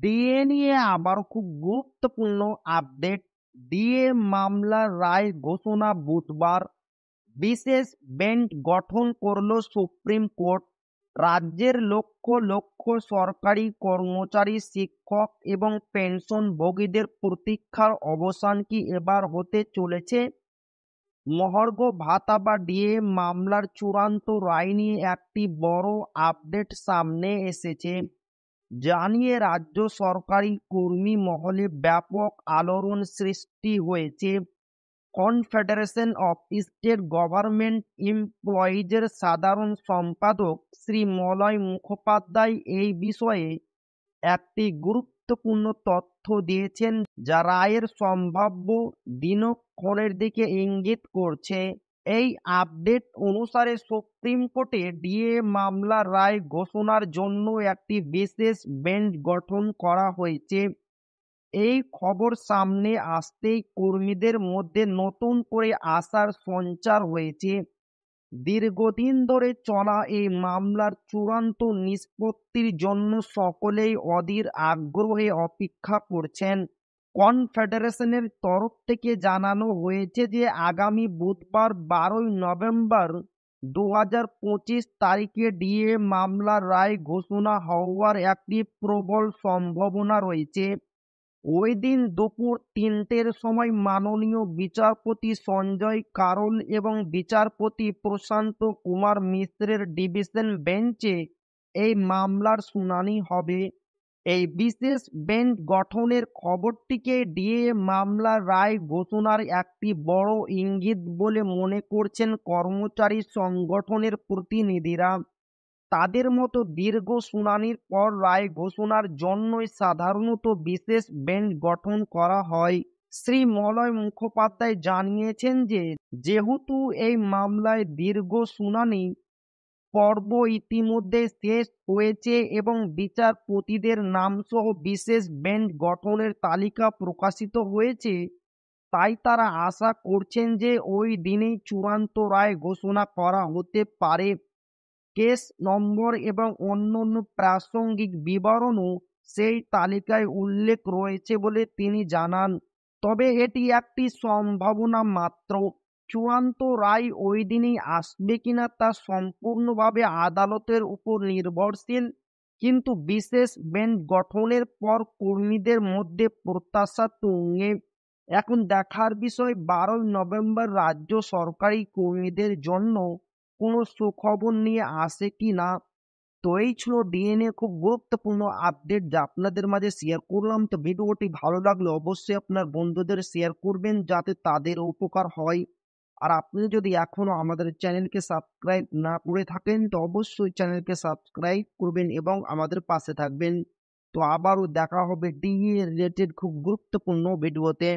DA নিয়ে আবার খুব গুরুত্বপূর্ণ আপডেট। ডিএ মামলার রায় ঘোষণা বুধবার। বিশেষ বেঞ্চ গঠন করল সুপ্রিম কোর্ট। রাজ্যের লক্ষ লক্ষ সরকারি কর্মচারী, শিক্ষক এবং পেনশনভোগীদের প্রতীক্ষার অবসান কি এবার হতে চলেছে? মহার্ঘ ভাতা বা ডিএ মামলার চূড়ান্ত রায় নিয়ে একটি বড় আপডেট সামনে এসেছে, জানিয়ে রাজ্য সরকারি কর্মী মহলে ব্যাপক আলোড়ন সৃষ্টি হয়েছে। কনফেডারেশন অফ স্টেট গভর্নমেন্ট এমপ্লয়িজের সাধারণ সম্পাদক শ্রী মলয় মুখোপাধ্যায় এই বিষয়ে একটি গুরুত্বপূর্ণ তথ্য দিয়েছেন, যা রায়ের সম্ভাব্য দিনক্ষণের দিকে ইঙ্গিত করছে। এই আপডেট অনুসারে সুপ্রিম কোর্টে ডিএ মামলার রায় ঘোষণার জন্য একটি বিশেষ বেঞ্চ গঠন করা হয়েছে। এই খবর সামনে আসতেই কর্মীদের মধ্যে নতুন করে আশার সঞ্চার হয়েছে। দীর্ঘদিন ধরে চলা এই মামলার চূড়ান্ত নিষ্পত্তির জন্য সকলেই অধীর আগ্রহে অপেক্ষা করছেন। কনফেডারেশনের তরফ থেকে জানানো হয়েছে যে আগামী বুধবার 12ই নভেম্বর 2025 তারিখে ডিএ মামলার রায় ঘোষণা হওয়ার একটি প্রবল সম্ভাবনা রয়েছে। ওই দিন দুপুর 3টের সময় মাননীয় বিচারপতি সঞ্জয় কারোল এবং বিচারপতি প্রশান্ত কুমার মিশ্রের ডিভিশন বেঞ্চে এই মামলার শুনানি হবে। এই বিশেষ বেঞ্চ গঠনের খবরটিকে ডিএ মামলার রায় ঘোষণার একটি বড় ইঙ্গিত বলে মনে করছেন কর্মচারী সংগঠনের প্রতিনিধিরা। তাদের মতো দীর্ঘ শুনানির পর রায় ঘোষণার জন্যই সাধারণত বিশেষ বেঞ্চ গঠন করা হয়। শ্রী মলয় মুখোপাধ্যায় জানিয়েছেন যে যেহেতু এই মামলায় দীর্ঘ শুনানি পর্ব ইতিমধ্যে শেষ হয়েছে এবং বিচারপতিদের নামসহ বিশেষ বেঞ্চ গঠনের তালিকা প্রকাশিত হয়েছে, তাই তারা আশা করছেন যে ওই দিনেই চূড়ান্ত রায় ঘোষণা করা হতে পারে। কেস নম্বর এবং অন্যান্য প্রাসঙ্গিক বিবরণও সেই তালিকায় উল্লেখ রয়েছে বলে তিনি জানান। তবে এটি একটি সম্ভাবনা মাত্র। চূড়ান্ত রায় ওই দিনই আসবে কিনা তা সম্পূর্ণভাবে আদালতের উপর নির্ভরশীল, কিন্তু বিশেষ বেঞ্চ গঠনের পর কর্মীদের মধ্যে প্রত্যাশা তুঙ্গে। এখন দেখার বিষয় 12ই নভেম্বর রাজ্য সরকারি কর্মীদের জন্য কোনো সুখবর নিয়ে আসে কি না। তো এই ছিল ডিএনএ খুব গুরুত্বপূর্ণ আপডেট, যা আপনাদের মাঝে শেয়ার করলাম। তো ভিডিওটি ভালো লাগলে অবশ্যই আপনার বন্ধুদের শেয়ার করবেন, যাতে তাদের উপকার হয়। আর আপনি যদি এখনো আমাদের চ্যানেলকে সাবস্ক্রাইব না করে থাকেন, তো অবশ্যই চ্যানেলকে সাবস্ক্রাইব করবেন এবং আমাদের পাশে থাকবেন। তো আবারও দেখা হবে ডিএ রিলেটেড খুব গুরুত্বপূর্ণ ভিডিওতে।